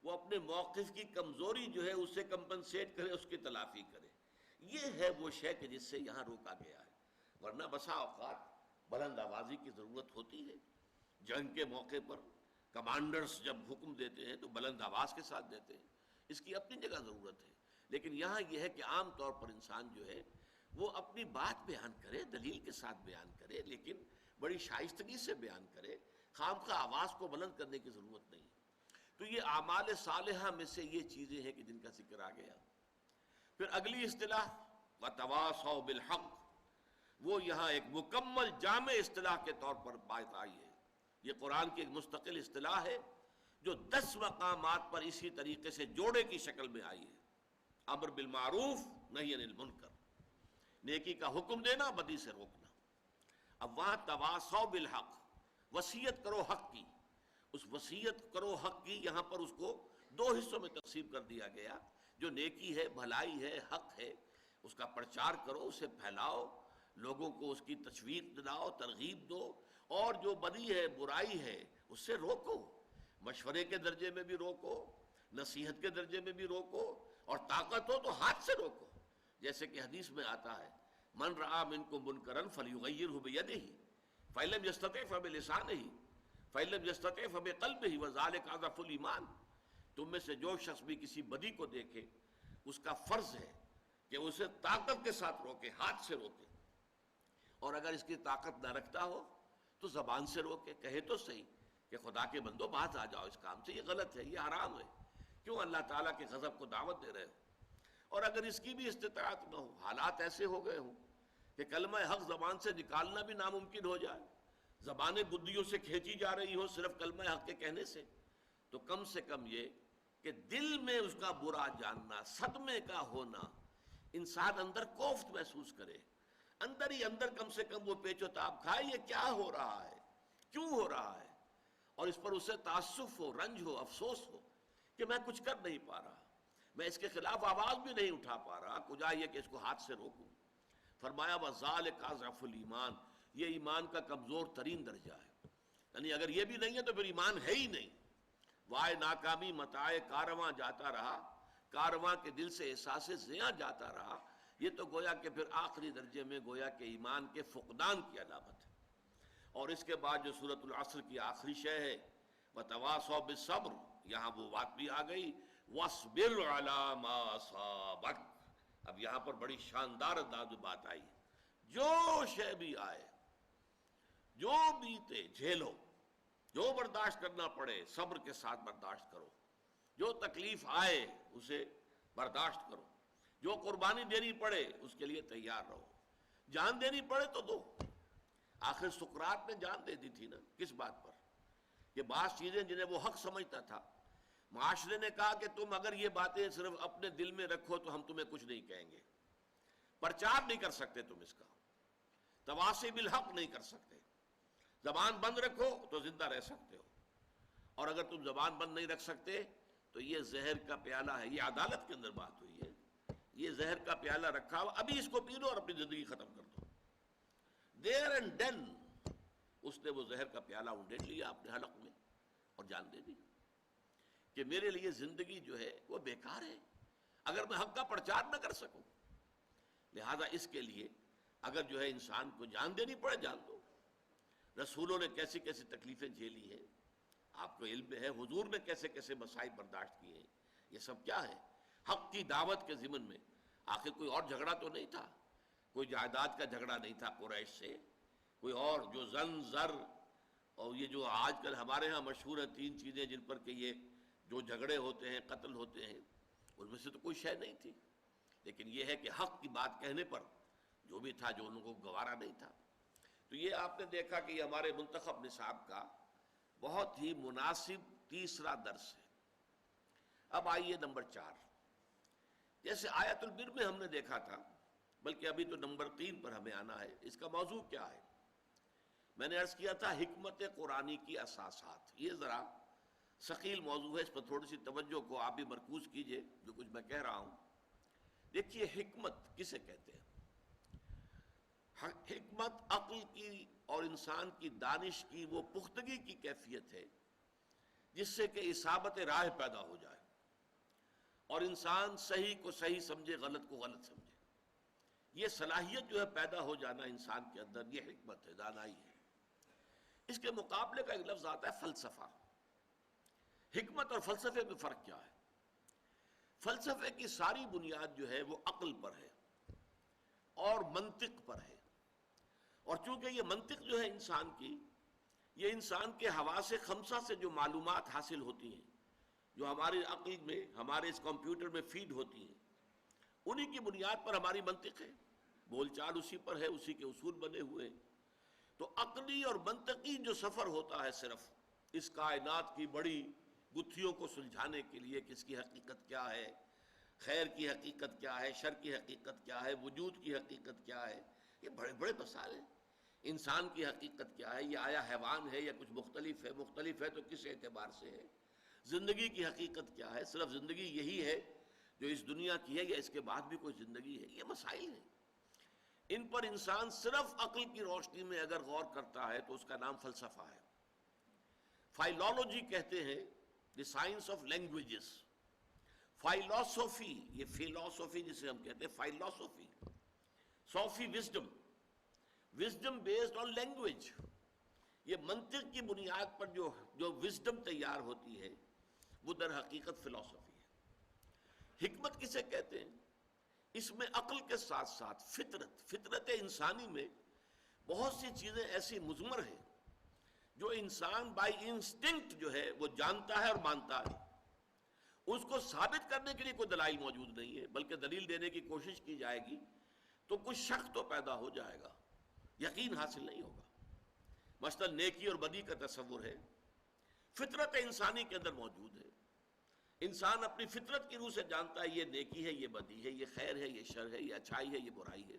وہ اپنے موقف کی کمزوری جو ہے اسے کمپنسیٹ کرے، اس کی تلافی کرے۔ یہ ہے وہ شے کہ جس سے یہاں روکا گیا ہے، ورنہ بسا اوقات بلند آوازی کی ضرورت ہوتی ہے۔ جنگ کے موقع پر کمانڈرز جب حکم دیتے ہیں تو بلند آواز کے ساتھ دیتے ہیں، اس کی اپنی جگہ ضرورت ہے، لیکن یہاں یہ ہے کہ عام طور پر انسان جو ہے وہ اپنی بات بیان کرے، دلیل کے ساتھ بیان کرے، لیکن بڑی شائستگی سے بیان کرے، خامخواہ آواز کو بلند کرنے کی ضرورت نہیں۔ تو یہ اعمال صالحہ میں سے یہ چیزیں ہیں کہ جن کا ذکر آ گیا۔ پھر اگلی اصطلاح وَتَوَاصَوْا بِالْحَقِّ، وہ یہاں ایک مکمل جامع اصطلاح کے طور پر بات آئی ہے۔ یہ قرآن کی ایک مستقل اصطلاح ہے جو 10 مقامات پر اسی طریقے سے جوڑے کی شکل میں آئی ہے۔ امر بالمعروف نہی عن المنکر، نیکی کا حکم دینا، بدی سے روکنا۔ اب وہاں تواصوا بالحق، وصیت کرو حق کی، اس وصیت کرو حق کی یہاں پر اس کو 2 حصوں میں تقسیم کر دیا گیا۔ جو نیکی ہے، بھلائی ہے، حق ہے، اس کا پرچار کرو، اسے پھیلاؤ، لوگوں کو اس کی تشویق دلاؤ، ترغیب دو، اور جو بدی ہے، برائی ہے، اس سے روکو، مشورے کے درجے میں بھی روکو، نصیحت کے درجے میں بھی روکو، اور طاقت ہو تو ہاتھ سے روکو، جیسے کہ حدیث میں آتا ہے من رآ منکم منکرا فلیغیرہ بیدہ فإن لم یستطع فبلسانہ فإن لم یستطع فبقلبہ وذلک اضعف الایمان۔ تم میں سے جو شخص بھی کسی بدی کو دیکھے، اس کا فرض ہے کہ اسے طاقت کے ساتھ روکے، ہاتھ سے روکے، اور اگر اس کی طاقت نہ رکھتا ہو تو زبان سے روکے، کہے تو صحیح کہ خدا کے بندو باز آ جاؤ اس کام سے، یہ غلط ہے، یہ حرام ہے، کیوں اللہ تعالیٰ کے غضب کو دعوت دے رہے ہو۔ اور اگر اس کی بھی استطاعت نہ ہو، حالات ایسے ہو گئے ہوں کہ کلمہ حق زبان سے نکالنا بھی ناممکن ہو جائے، زبانیں گدیوں سے کھینچی جا رہی ہو صرف کلمہ حق کے کہنے سے، تو کم سے کم یہ کہ دل میں اس کا برا جاننا، صدمے کا ہونا، انسان اندر کوفت محسوس کرے، اندر ہی اندر کم سے کم وہ پیچ و تاب کھائے، یہ کیا ہو رہا ہے، کیوں ہو رہا ہے، اور اس پر اسے تعسف ہو، رنج ہو، افسوس ہو کہ میں کچھ کر نہیں پا رہا، میں اس کے خلاف آواز بھی نہیں اٹھا پا رہا، کجا یہ کہ اس کو ہاتھ سے روکوں۔ فرمایا وَذَلِكَ أَضْعَفُ الْإِيمَانِ، یہ ایمان کا کمزور ترین درجہ ہے، یعنی اگر یہ بھی نہیں ہے تو پھر ایمان ہے ہی نہیں۔ وائے ناکامی متاع کارواں جاتا رہا، کارواں کے دل سے احساس زیاں جاتا رہا، یہ تو گویا کہ پھر آخری درجے میں گویا کہ ایمان کے فقدان کی علامت ہے۔ اور اس کے بعد جو سورۃ العصر کی آخری شے ہے وَتَوَاصَوْا بِالصَّبْرِ، یہاں وہ بات بھی آ گئی وَاصْبِرْ عَلَىٰ مَا أَصَابَكَ۔ اب یہاں پر بڑی شاندار انداز میں بات آئی، جو شے بھی آئے، جو بیتے جھیلو، جو برداشت کرنا پڑے صبر کے ساتھ برداشت کرو، جو تکلیف آئے اسے برداشت کرو، جو قربانی دینی پڑے اس کے لیے تیار رہو، جان دینی پڑے تو دو۔ آخر سقراط نے جان دے دی تھی نا، کس بات پر؟ کہ بعض چیزیں جنہیں وہ حق سمجھتا تھا، معاشرے نے کہا کہ تم اگر یہ باتیں صرف اپنے دل میں رکھو تو ہم تمہیں کچھ نہیں کہیں گے، پرچار نہیں کر سکتے تم اس کا، تواصی بالحق نہیں کر سکتے. زبان بند رکھو تو زندہ رہ سکتے ہو، اور اگر تم زبان بند نہیں رکھ سکتے تو یہ زہر کا پیالہ ہے. یہ عدالت کے اندر بات ہوئی ہے، یہ زہر کا پیالہ رکھا ہوا، ابھی اس کو پی لو اور اپنی زندگی ختم کر دو. دیر اینڈ دین اس نے وہ زہر کا پیالہ انڈیل لیا اپنے حلق میں اور جان دے دی کہ میرے لیے زندگی جو ہے وہ بیکار ہے اگر میں حق کا پرچار نہ کر سکوں. لہذا اس کے لیے اگر جو ہے انسان کو جان دینی پڑے جان دو. رسولوں نے کیسی کیسی تکلیفیں جھیلی ہیں، آپ کو علم ہے، حضور نے کیسے کیسے مصائب برداشت کیے ہیں. یہ سب کیا ہے؟ حق کی دعوت کے ضمن میں. آخر کوئی اور جھگڑا تو نہیں تھا، کوئی جائیداد کا جھگڑا نہیں تھا قریش سے، کوئی اور جو زن زر اور یہ جو آج کل ہمارے ہاں مشہور ہیں 3 چیزیں جن پر کہ یہ جو جھگڑے ہوتے ہیں، قتل ہوتے ہیں، ان میں سے تو کوئی شے نہیں تھی. لیکن یہ ہے کہ حق کی بات کہنے پر جو بھی تھا، جو ان کو گوارا نہیں تھا. تو یہ آپ نے دیکھا کہ یہ ہمارے منتخب نصاب کا بہت ہی مناسب تیسرا درس ہے. اب آئیے نمبر 4. جیسے آیت البر میں ہم نے دیکھا تھا، بلکہ ابھی تو نمبر 3 پر ہمیں آنا ہے. اس کا موضوع کیا ہے؟ میں نے عرض کیا تھا حکمت قرآنی کی اساسات. یہ ذرا ثقیل موضوع ہے، اس پر تھوڑی سی توجہ کو آپ بھی مرکوز کیجئے جو کچھ میں کہہ رہا ہوں. دیکھیے حکمت کسے کہتے ہیں؟ حکمت عقل کی اور انسان کی دانش کی وہ پختگی کی کیفیت ہے جس سے کہ اصابت راہ پیدا ہو جائے اور انسان صحیح کو صحیح سمجھے، غلط کو غلط سمجھے. یہ صلاحیت جو ہے پیدا ہو جانا انسان کے اندر، یہ حکمت ہے، دانائی ہے. اس کے مقابلے کا ایک لفظ آتا ہے فلسفہ. حکمت اور فلسفے میں فرق کیا ہے؟ فلسفے کی ساری بنیاد جو ہے وہ عقل پر ہے اور منطق پر ہے. اور چونکہ یہ منطق جو ہے انسان کی، یہ انسان کے حواس خمسہ سے جو معلومات حاصل ہوتی ہیں، جو ہماری عقل میں، ہمارے اس کمپیوٹر میں فیڈ ہوتی ہیں، انہی کی بنیاد پر ہماری منطق ہے. بول چال اسی پر ہے، اسی کے اصول بنے ہوئے ہیں. تو عقلی اور منطقی جو سفر ہوتا ہے صرف اس کائنات کی بڑی گتھیوں کو سلجھانے کے لیے کہ اس کی حقیقت کیا ہے، خیر کی حقیقت کیا ہے، شر کی حقیقت کیا ہے، وجود کی حقیقت کیا ہے، یہ بڑے بڑے مسائل ہیں. انسان کی حقیقت کیا ہے، یہ آیا حیوان ہے یا کچھ مختلف ہے، مختلف ہے تو کس اعتبار سے ہے. زندگی کی حقیقت کیا ہے، صرف زندگی یہی ہے جو اس دنیا کی ہے یا اس کے بعد بھی کوئی زندگی ہے. یہ مسائل ہیں، ان پر انسان صرف عقل کی روشنی میں اگر غور کرتا ہے تو اس کا نام فلسفہ ہے. فائلولوجی کہتے ہیں the science of languages. Philosophy, یہ فلاسفی جسے ہم کہتے ہیں، فائلوسوفی، صوفی wisdom, wisdom based on language. یہ منطق کی بنیاد پر جو وزڈم تیار ہوتی ہے وہ در حقیقت فلاسفی ہے. حکمت کسے کہتے ہیں؟ اس میں عقل کے ساتھ ساتھ فطرت انسانی میں بہت سی چیزیں ایسی مضمر ہیں جو انسان بائی انسٹنکٹ جو ہے وہ جانتا ہے اور مانتا ہے. اس کو ثابت کرنے کے لیے کوئی دلائل موجود نہیں ہے، بلکہ دلیل دینے کی کوشش کی جائے گی تو کچھ شک تو پیدا ہو جائے گا، یقین حاصل نہیں ہوگا. مثلا نیکی اور بدی کا تصور ہے، فطرت انسانی کے اندر موجود ہے. انسان اپنی فطرت کی روح سے جانتا ہے یہ نیکی ہے، یہ بدی ہے، یہ خیر ہے، یہ شر ہے، یہ اچھائی ہے، یہ برائی ہے.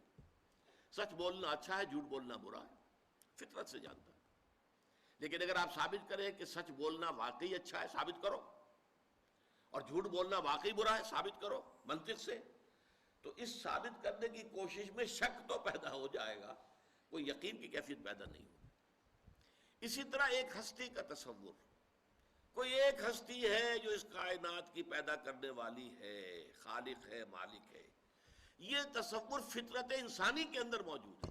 سچ بولنا اچھا ہے، جھوٹ بولنا برا ہے، فطرت سے جانتا ہے. لیکن اگر آپ ثابت کریں کہ سچ بولنا واقعی اچھا ہے، ثابت کرو، اور جھوٹ بولنا واقعی برا ہے، ثابت کرو منطق سے، تو اس ثابت کرنے کی کوشش میں شک تو پیدا ہو جائے گا، کوئی یقین کی کیفیت پیدا نہیں ہوگی. اسی طرح ایک ہستی کا تصور، کوئی ایک ہستی ہے جو اس کائنات کی پیدا کرنے والی ہے، خالق ہے، مالک ہے. یہ تصور فطرت انسانی کے اندر موجود ہے.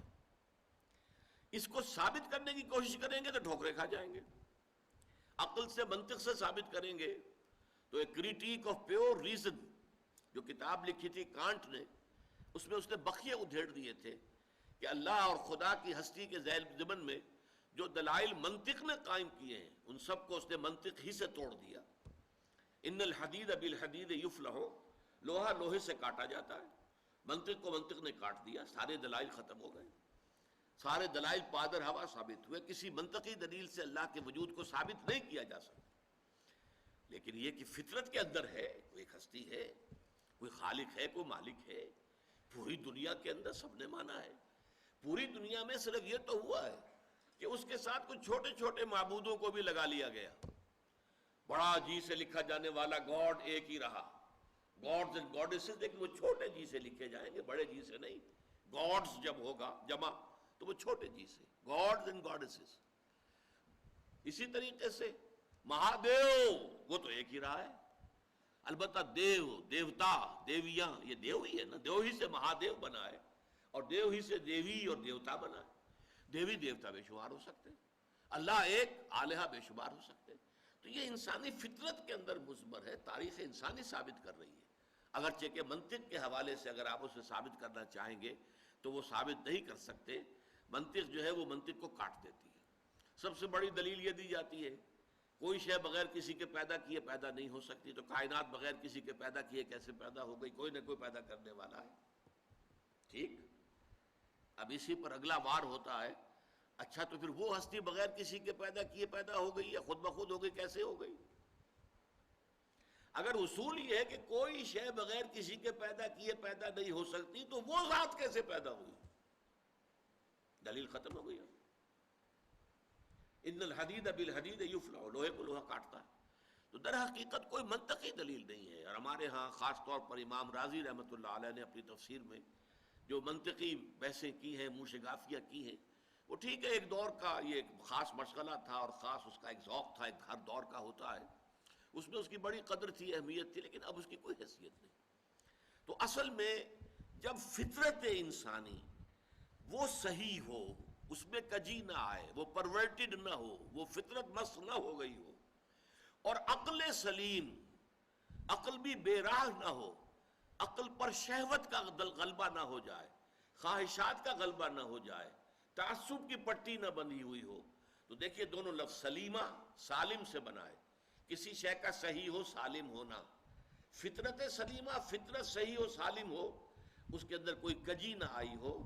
اس کو ثابت کرنے کی کوشش کریں گے تو ٹھوکریں کھا جائیں گے. عقل سے، منطق سے ثابت کریں گے تو ایک کریٹیک آف پیور ریزن جو کتاب لکھی تھی کانٹ نے، اس میں اس نے بخیے ادھیڑ دیے تھے کہ اللہ اور خدا کی ہستی کے ضمن میں جو دلائل منطق نے قائم کیے ہیں ان سب کو اس نے منطق ہی سے توڑ دیا. ان الحدید بالحدید یفلح، لوہا لوہے سے کاٹا جاتا ہے. منطق کو منطق نے کاٹ دیا، سارے دلائل ختم ہو گئے، سارے دلائل پادر ہوا ثابت ہوئے. کسی منطقی دلیل سے اللہ کے وجود کو ثابت نہیں کیا جا سکتا. لیکن یہ کہ فطرت کے اندر ہے، کوئی ہستی ہے، کوئی خالق ہے، کوئی مالک ہے. پوری دنیا کے اندر سب نے مانا ہے، پوری دنیا میں صرف یہ تو ہوا ہے کہ اس کے ساتھ کچھ چھوٹے چھوٹے معبودوں کو بھی لگا لیا گیا. بڑا جی سے لکھا جانے والا گاڈ ایک ہی رہا, گاڈز اینڈ گاڈیسز, لیکن وہ چھوٹے جی سے لکھے جائیں گے, بڑے جی سے نہیں. گاڈز جب ہوگا جمع تو وہ چھوٹے جی سے, گاڈز اینڈ گاڈیسز. اسی طریقے سے مہادیو وہ تو ایک ہی رہا ہے. البتہ دیو, دیوتا, دیویاں, یہ دیو ہی ہے نا, دیو ہی سے مہادیو بنا ہے اور دیو ہی سے دیوی اور دیوتا بنا ہے. دیوی دیوتا بے شمار ہو سکتے ہیں, اللہ ایک, الہہ بے شمار ہو سکتے ہیں. تو یہ انسانی فطرت کے اندر مضمر ہے, تاریخ انسانی ثابت کر رہی ہے. اگرچہ کہ منطق کے حوالے سے اگر آپ اسے ثابت کرنا چاہیں گے تو وہ ثابت نہیں کر سکتے. منطق جو ہے وہ منطق کو کاٹ دیتی ہے. سب سے بڑی دلیل یہ دی جاتی ہے کوئی شے بغیر کسی کے پیدا کیے پیدا نہیں ہو سکتی, تو کائنات بغیر کسی کے پیدا کیے کیسے پیدا ہو گئی؟ کوئی نہ کوئی پیدا کرنے والا ہے. ٹھیک, اب اسی پر اگلا وار ہوتا ہے, اچھا تو پھر وہ ہستی بغیر کسی کے پیدا کیے پیدا ہو گئی یا خود بخود ہو گئی, کیسے ہو گئی؟ اگر اصول یہ ہے کہ کوئی شے بغیر کسی کے پیدا کیے پیدا نہیں ہو سکتی, تو وہ ذات کیسے پیدا ہوئی؟ دلیل ختم ہو گئی. ان الحدید بالحدید یفلع, لوہے کو لوہا کاٹتا ہے. تو در حقیقت کوئی منطقی دلیل نہیں ہے. اور ہمارے ہاں خاص طور پر امام رازی رحمۃ اللہ علیہ نے اپنی تفسیر میں جو منطقی بحثیں کی ہیں, موشگافیہ کی ہیں, وہ ٹھیک ہے, ایک دور کا یہ ایک خاص مشغلہ تھا اور خاص اس کا ایک ذوق تھا, ایک ہر دور کا ہوتا ہے, اس میں اس کی بڑی قدر تھی, اہمیت تھی, لیکن اب اس کی کوئی حیثیت نہیں. تو اصل میں جب فطرت انسانی وہ صحیح ہو, اس میں کجی نہ آئے, وہ پرورٹڈ نہ ہو, وہ فطرت مس نہ ہو گئی ہو, اور عقل سلیم, عقل بھی بے راہ نہ ہو, عقل پر شہوت کا غلبہ نہ ہو جائے, خواہشات کا غلبہ نہ ہو جائے, تعصب کی پٹی نہ بندھی ہوئی ہو. تو دیکھیے دونوں لفظ سلیمہ سالم سے بنا ہے, کسی شے کا صحیح ہو, سالم ہونا. فطرت سلیمہ, فطرت صحیح ہو, سالم ہو, اس کے اندر کوئی کجی نہ آئی ہو,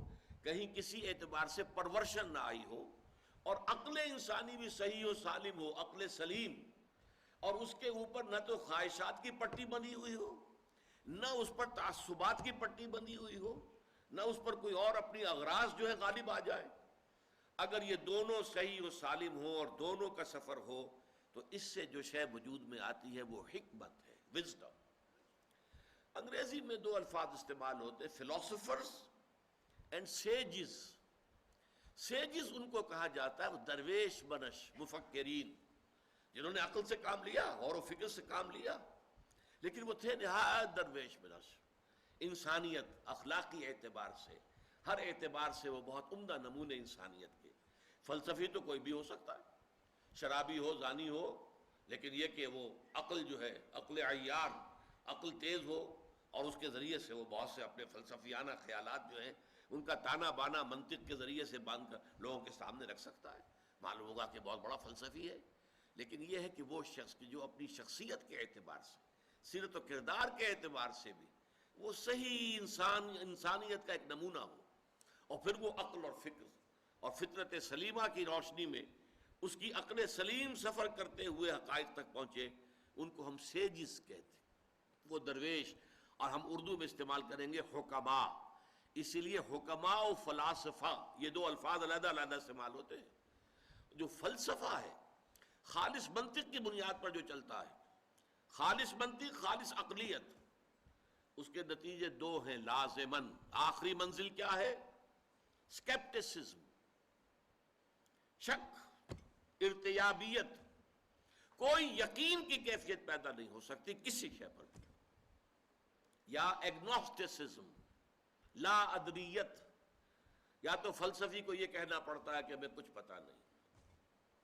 کہیں کسی اعتبار سے پرورشن نہ آئی ہو, اور عقل انسانی بھی صحیح ہو, سالم ہو, عقل سلیم, اور اس کے اوپر نہ تو خواہشات کی پٹی بندھی ہوئی ہو, نہ اس پر تعصبات کی پٹی بندھی ہوئی ہو, نہ اس پر کوئی اور اپنی اغراض جو ہے غالب آ جائے. اگر یہ دونوں صحیح و سالم ہو اور دونوں کا سفر ہو, تو اس سے جو شے وجود میں آتی ہے وہ حکمت ہے, وزڈم. انگریزی میں دو الفاظ استعمال ہوتے, فلاسفرز اینڈ سیجز. سیجز ان کو کہا جاتا ہے وہ درویش بنش مفکرین, جنہوں نے عقل سے کام لیا, غور و فکر سے کام لیا, لیکن وہ تھے نہایت درویش بنش. انسانیت, اخلاقی اعتبار سے, ہر اعتبار سے وہ بہت عمدہ نمونے انسانیت کے. فلسفی تو کوئی بھی ہو سکتا ہے, شرابی ہو, زانی ہو, لیکن یہ کہ وہ عقل جو ہے, عقل عیار, عقل تیز ہو, اور اس کے ذریعے سے وہ بہت سے اپنے فلسفیانہ خیالات جو ہیں ان کا تانا بانا منطق کے ذریعے سے باندھ کر لوگوں کے سامنے رکھ سکتا ہے. معلوم ہوگا کہ بہت بڑا فلسفی ہے, لیکن یہ ہے کہ وہ شخص کی جو اپنی شخصیت کے اعتبار سے, سیرت و کردار کے اعتبار سے بھی وہ صحیح انسانیت کا ایک نمونہ ہو, اور پھر وہ عقل اور فکر اور فطرت سلیمہ کی روشنی میں اس کی عقل سلیم سفر کرتے ہوئے حقائق تک پہنچے, ان کو ہم سیجز کہتے, وہ درویش. اور ہم اردو میں استعمال کریں گے حکما, اسی لیے حکما و فلاسفہ یہ دو الفاظ علیحدہ علیحدہ استعمال ہوتے ہیں. جو فلسفہ ہے خالص منطق کی بنیاد پر جو چلتا ہے, خالص منطق, خالص عقلیت, اس کے نتیجے دو ہیں لازماً. آخری منزل کیا ہے؟ اسکیپٹسزم, شک, ارتیابیت. کوئی یقین کی کیفیت پیدا نہیں ہو سکتی کسی شے پر. یا ایگنوسٹسزم, لا ادریت, یا تو فلسفی کو یہ کہنا پڑتا ہے کہ ہمیں کچھ پتہ نہیں,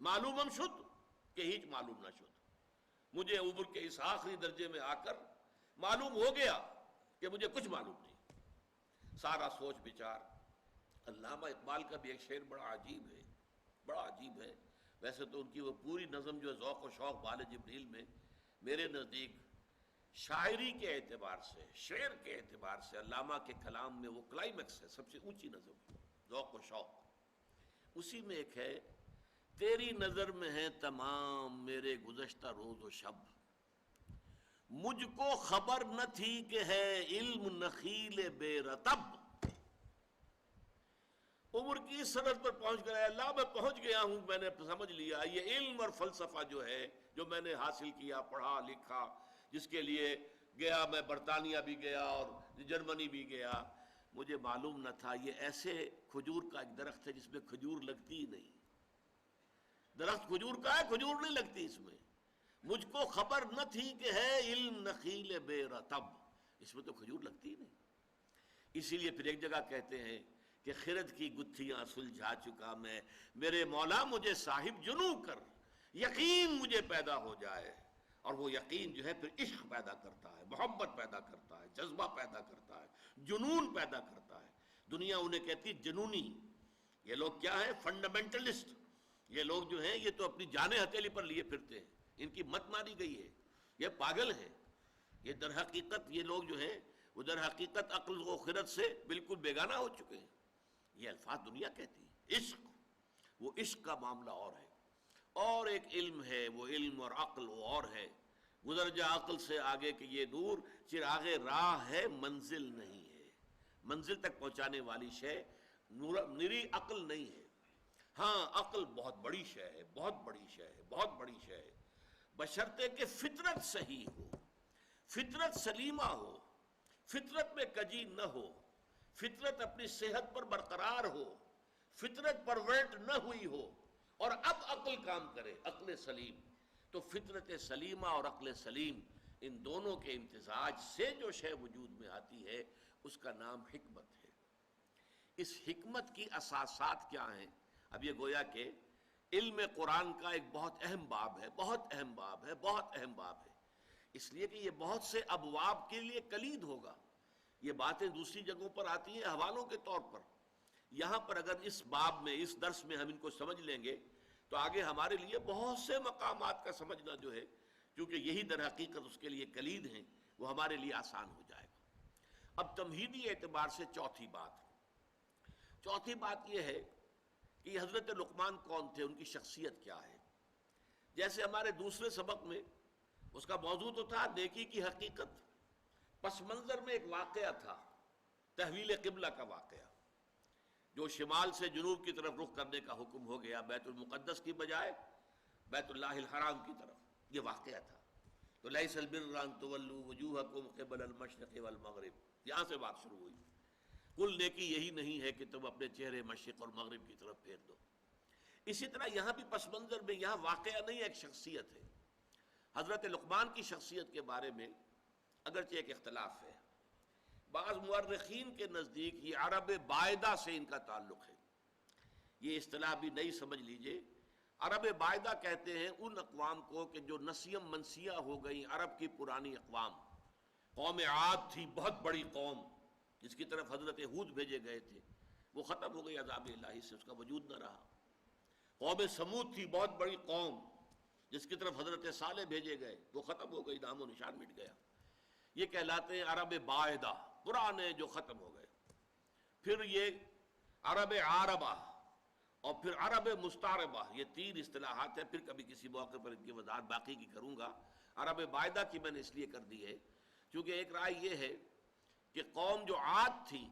معلوم شد کہ ہیچ معلوم نہ شد. مجھے عمر کے اس آخری درجے میں آ کر معلوم ہو گیا کہ مجھے کچھ معلوم نہیں. سارا سوچ بچار. علامہ اقبال کا بھی ایک شعر بڑا عجیب ہے, بڑا عجیب ہے. ویسے تو ان کی وہ پوری نظم جو ہے ذوق و شوق بال جبریل میں, میرے نزدیک شاعری کے اعتبار سے, شعر کے اعتبار سے علامہ کے کلام میں وہ کلائمیکس ہے, سب سے اونچی نظم, ذوق و شوق. اسی میں ایک ہے, تیری نظر میں ہے تمام میرے گزشتہ روز و شب, مجھ کو خبر نہ تھی کہ ہے علم نخیل بے رطب. عمر کی سند پر پہنچ گیا، اللہ میں پہنچ گیا ہوں، میں نے سمجھ لیا یہ علم اور فلسفہ جو ہے جو میں نے حاصل کیا، پڑھا لکھا، جس کے لیے گیا، میں برطانیہ بھی گیا اور جرمنی بھی گیا، مجھے معلوم نہ تھا یہ ایسے کھجور کا ایک درخت ہے جس میں کھجور لگتی ہی نہیں۔ درخت کھجور کا ہے، کھجور نہیں لگتی اس میں۔ مجھ کو خبر نہ تھی کہ ہے علم نخیل بے رطب، اس میں تو کھجور لگتی ہی نہیں۔ اسی لیے پھر ایک جگہ کہتے ہیں کہ خرد کی گتھیاں سلجھا چکا میں، میرے مولا مجھے صاحب جنوں کر، یقین مجھے پیدا ہو جائے۔ اور وہ یقین جو ہے پھر عشق پیدا کرتا ہے، محبت پیدا کرتا ہے، جذبہ پیدا کرتا ہے، جنون پیدا کرتا ہے۔ دنیا انہیں کہتی ہے جنونی۔ یہ لوگ کیا ہیں؟ فنڈامنٹلسٹ۔ یہ لوگ جو ہیں یہ تو اپنی جانیں ہتھیلی پر لیے پھرتے ہیں، ان کی مت ماری گئی ہے، یہ پاگل ہیں۔ یہ در حقیقت یہ لوگ جو ہیں وہ در حقیقت عقل و خرد سے بالکل بیگانہ ہو چکے ہیں۔ یہ الفاظ دنیا کہتی ہے۔ عشق، وہ عشق کا معاملہ اور ہے، اور ایک علم ہے، وہ علم اور عقل وہ اور ہے۔ گزر جا عقل سے آگے کہ یہ دور، چراغ راہ ہے منزل نہیں ہے۔ منزل تک پہنچانے والی شے نری عقل نہیں ہے۔ ہاں عقل بہت بڑی شے ہے، بہت بڑی شے ہے، بہت بڑی شے ہے، بشرطے کہ فطرت صحیح ہو، فطرت سلیمہ ہو، فطرت میں کجی نہ ہو، فطرت اپنی صحت پر برقرار ہو، فطرت پرورٹ نہ ہوئی ہو، اور اب عقل کام کرے، عقل سلیم۔ تو فطرت سلیمہ اور عقل سلیم، ان دونوں کے امتزاج سے جو شے وجود میں آتی ہے اس کا نام حکمت ہے۔ اس حکمت کی اساسات کیا ہیں؟ اب یہ گویا کہ علم قرآن کا ایک بہت اہم باب ہے، بہت اہم باب ہے، بہت اہم باب ہے، اس لیے کہ یہ بہت سے ابواب کے لیے کلید ہوگا۔ یہ باتیں دوسری جگہوں پر آتی ہیں حوالوں کے طور پر، یہاں پر اگر اس باب میں، اس درس میں ہم ان کو سمجھ لیں گے تو آگے ہمارے لیے بہت سے مقامات کا سمجھنا جو ہے، کیونکہ یہی در حقیقت اس کے لیے کلید ہیں، وہ ہمارے لیے آسان ہو جائے گا۔ اب تمہیدی اعتبار سے چوتھی بات یہ ہے کہ حضرت لقمان کون تھے، ان کی شخصیت کیا ہے۔ جیسے ہمارے دوسرے سبق میں اس کا موضوع تو تھا نیکی کی حقیقت، پس منظر میں ایک واقعہ تھا، تحویل قبلہ کا واقعہ، جو شمال سے جنوب کی طرف رخ کرنے کا حکم ہو گیا، بیت المقدس کی بجائے بیت اللہ الحرام کی طرف، یہ واقعہ تھا۔ تو لیس البر ان تولوا وجوہکم قبل المشرق والمغرب، یہاں سے بات شروع ہوئی۔ کل نیکی یہی نہیں ہے کہ تم اپنے چہرے مشرق اور مغرب کی طرف پھیر دو۔ اسی طرح یہاں بھی پس منظر میں یہاں واقعہ نہیں، ایک شخصیت ہے۔ حضرت لقمان کی شخصیت کے بارے میں اگرچہ ایک اختلاف ہے، بعض مورخین کے نزدیک یہ عرب بائدہ سے ان کا تعلق ہے۔ یہ اصطلاح بھی نہیں سمجھ لیجئے، عرب بائدہ کہتے ہیں ان اقوام کو کہ جو نسیم منسیہ ہو گئی، عرب کی پرانی اقوام۔ قوم عاد تھی بہت بڑی قوم جس کی طرف حضرت ہود بھیجے گئے تھے، وہ ختم ہو گئی عذاب الہی سے، اس کا وجود نہ رہا۔ قوم سمود تھی بہت بڑی قوم جس کی طرف حضرت صالح بھیجے گئے، وہ ختم ہو گئی، نام و نشان مٹ گیا۔ یہ کہلاتے ہیں عرب بائدہ، پرانے جو ختم ہو گئے۔ پھر یہ عرب عاربہ اور پھر عرب مستعربہ، یہ تین اصطلاحات ہیں، پھر کبھی کسی موقع پر ان کی وضاحت باقی کی کروں گا۔ عرب بائدہ کی میں نے اس لیے کر دی ہے کیونکہ ایک رائے یہ ہے کہ قوم جو عاد تھی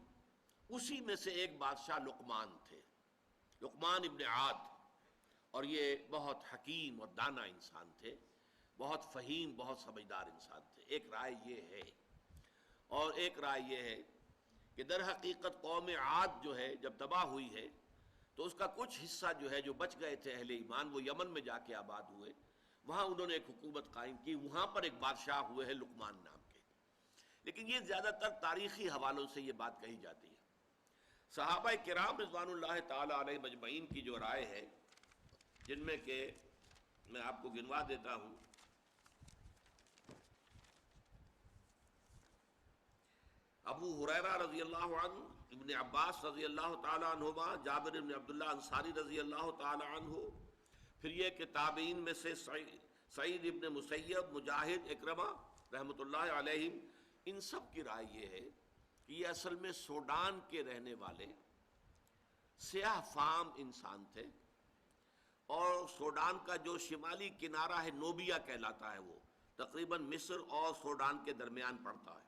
اسی میں سے ایک بادشاہ لقمان تھے، لقمان ابن عاد، اور یہ بہت حکیم اور دانا انسان تھے، بہت فہیم، بہت سمجھدار انسان تھے۔ ایک رائے یہ ہے، اور ایک رائے یہ ہے کہ در حقیقت قوم عاد جو ہے جب تباہ ہوئی ہے تو اس کا کچھ حصہ جو ہے، جو بچ گئے تھے اہل ایمان، وہ یمن میں جا کے آباد ہوئے، وہاں انہوں نے ایک حکومت قائم کی، وہاں پر ایک بادشاہ ہوئے ہیں لقمان نام کے۔ لیکن یہ زیادہ تر تاریخی حوالوں سے یہ بات کہی جاتی ہے۔ صحابہ کرام رضوان اللہ تعالی علیہ مجمعین کی جو رائے ہے، جن میں کہ میں آپ کو گنوا دیتا ہوں، ابو ہریرہ رضی اللہ عنہ، ابن عباس رضی اللہ تعالی عنہما، جابر بن عبداللہ انصاری رضی اللہ تعالی عنہ، پھر یہ کہ تابعین میں سے سعید ابن مسیب، مجاہد، اکرمہ رحمۃ اللہ علیہم، ان سب کی رائے یہ ہے کہ یہ اصل میں سوڈان کے رہنے والے سیاہ فام انسان تھے، اور سوڈان کا جو شمالی کنارہ ہے نوبیا کہلاتا ہے، وہ تقریباً مصر اور سوڈان کے درمیان پڑتا ہے،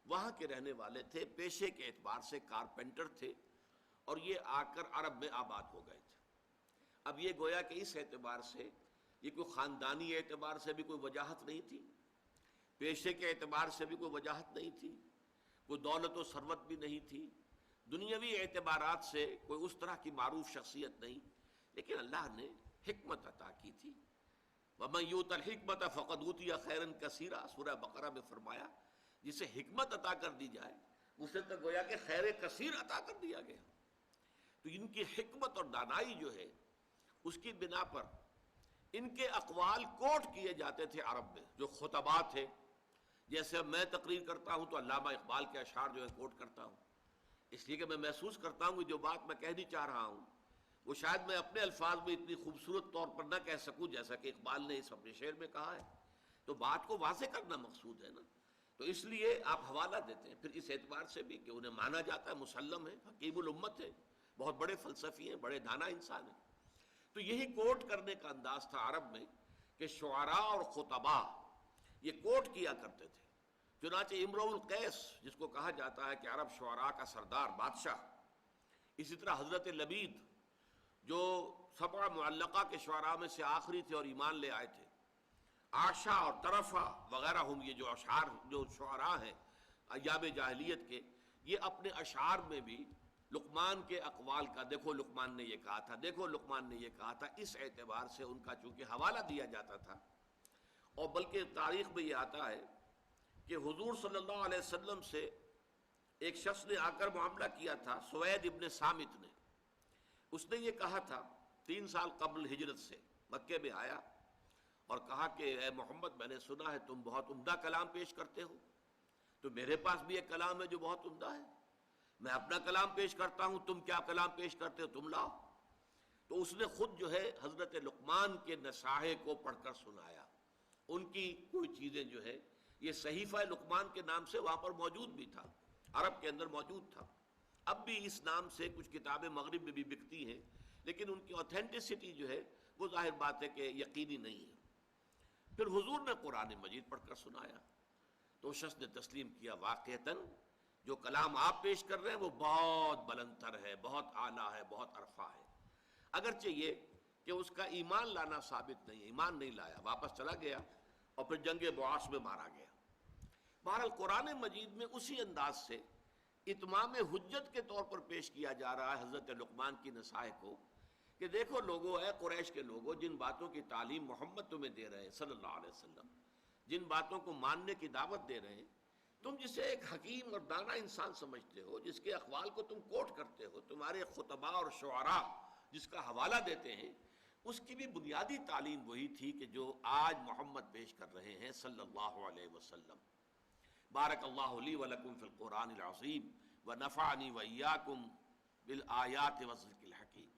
وہاں کے رہنے والے تھے، پیشے کے اعتبار سے کارپینٹر تھے، اور یہ آ کر عرب میں آباد ہو گئے تھے۔ اب یہ گویا کہ اس اعتبار سے یہ کوئی خاندانی اعتبار سے بھی کوئی وجاہت نہیں تھی، پیشے کے اعتبار سے بھی کوئی وجاہت نہیں تھی، کوئی دولت و ثروت بھی نہیں تھی، دنیاوی اعتبارات سے کوئی اس طرح کی معروف شخصیت نہیں، لیکن اللہ نے حکمت عطا کی تھی۔ وَمَن یُؤْتَ الْحِکْمَةَ فَقَدْ أُوتِیَ خَیْرًا کَثِیرًا، سورہ بقرہ میں فرمایا جسے حکمت عطا کر دی جائے اسے تو گویا کہ خیر کثیر عطا کر دیا گیا۔ تو ان کی حکمت اور دانائی جو ہے اس کی بنا پر ان کے اقوال کوٹ کیے جاتے تھے عرب میں، جو خطباء تھے۔ جیسے میں تقریر کرتا ہوں تو علامہ اقبال کے اشعار جو ہے کوٹ کرتا ہوں، اس لیے کہ میں محسوس کرتا ہوں کہ جو بات میں کہنی چاہ رہا ہوں وہ شاید میں اپنے الفاظ میں اتنی خوبصورت طور پر نہ کہہ سکوں جیسا کہ اقبال نے اس اپنے شعر میں کہا ہے، تو بات کو واضح کرنا مقصود ہے نا، تو اس لیے آپ حوالہ دیتے ہیں۔ پھر اس اعتبار سے بھی کہ انہیں مانا جاتا ہے، مسلم ہے، حکیم الامت ہے، بہت بڑے فلسفی ہیں، بڑے دانا انسان ہیں۔ تو یہی کوٹ کرنے کا انداز تھا عرب میں کہ شعراء اور خطباء یہ کوٹ کیا کرتے تھے۔ چنانچہ امرؤ القیس جس کو کہا جاتا ہے کہ عرب شعراء کا سردار، بادشاہ، اسی طرح حضرت لبید جو سبع معلقہ کے شعراء میں سے آخری تھے اور ایمان لے آئے تھے، عاشا اور طرفہ وغیرہ ہم، یہ جو اشعار جو شعراء ہیں ایام جاہلیت کے، یہ اپنے اشعار میں بھی لقمان کے اقوال کا، دیکھو لقمان نے یہ کہا تھا، دیکھو لقمان نے یہ کہا تھا، اس اعتبار سے ان کا چونکہ حوالہ دیا جاتا تھا۔ اور بلکہ تاریخ میں یہ آتا ہے کہ حضور صلی اللہ علیہ وسلم سے ایک شخص نے آ کر معاملہ کیا تھا، سوید ابن صامت نے۔ اس نے یہ کہا تھا 3 سال قبل ہجرت سے مکے میں آیا اور کہا کہ اے محمد، میں نے سنا ہے تم بہت عمدہ کلام پیش کرتے ہو، تو میرے پاس بھی ایک کلام ہے جو بہت عمدہ ہے، میں اپنا کلام پیش کرتا ہوں، تم کیا کلام پیش کرتے ہو، تم لاؤ۔ تو اس نے خود جو ہے حضرت لقمان کے نصائح کو پڑھ کر سنایا۔ ان کی کوئی چیزیں جو ہے یہ صحیفہ لقمان کے نام سے وہاں پر موجود بھی تھا، عرب کے اندر موجود تھا۔ اب بھی اس نام سے کچھ کتابیں مغرب میں بھی بکتی ہیں، لیکن ان کی اوتھینٹسٹی جو ہے وہ ظاہر بات ہے کہ یقینی نہیں ہے۔ پھر حضور نے قرآن مجید پڑھ کر سنایا تو اس شخص نے تسلیم کیا، واقعتاً جو کلام آپ پیش کر رہے ہیں وہ بہت بلند تر ہے، بہت اعلیٰ ہے، بہت عرفہ ہے۔ اگرچہ یہ کہ اس کا ایمان لانا ثابت نہیں، ایمان نہیں لایا، واپس چلا گیا اور پھر جنگ بعاث میں مارا گیا۔ بہرحال قرآن مجید میں اسی انداز سے اتمام حجت کے طور پر پیش کیا جا رہا ہے حضرت لقمان کی نصائح کو، کہ دیکھو لوگوں، اے قریش کے لوگوں، جن باتوں کی تعلیم محمد تمہیں دے رہے ہیں صلی اللہ علیہ وسلم، جن باتوں کو ماننے کی دعوت دے رہے ہیں، تم جسے ایک حکیم اور دانا انسان سمجھتے ہو، جس کے اقوال کو تم کوٹ کرتے ہو، تمہارے خطباء اور شعراء جس کا حوالہ دیتے ہیں، اس کی بھی بنیادی تعلیم وہی تھی کہ جو آج محمد پیش کر رہے ہیں صلی اللہ علیہ وسلم۔ بارک اللہ لی ولکم فی القرآن العظیم ونفعنی وإیاکم بالآیات والذکر الحکیم۔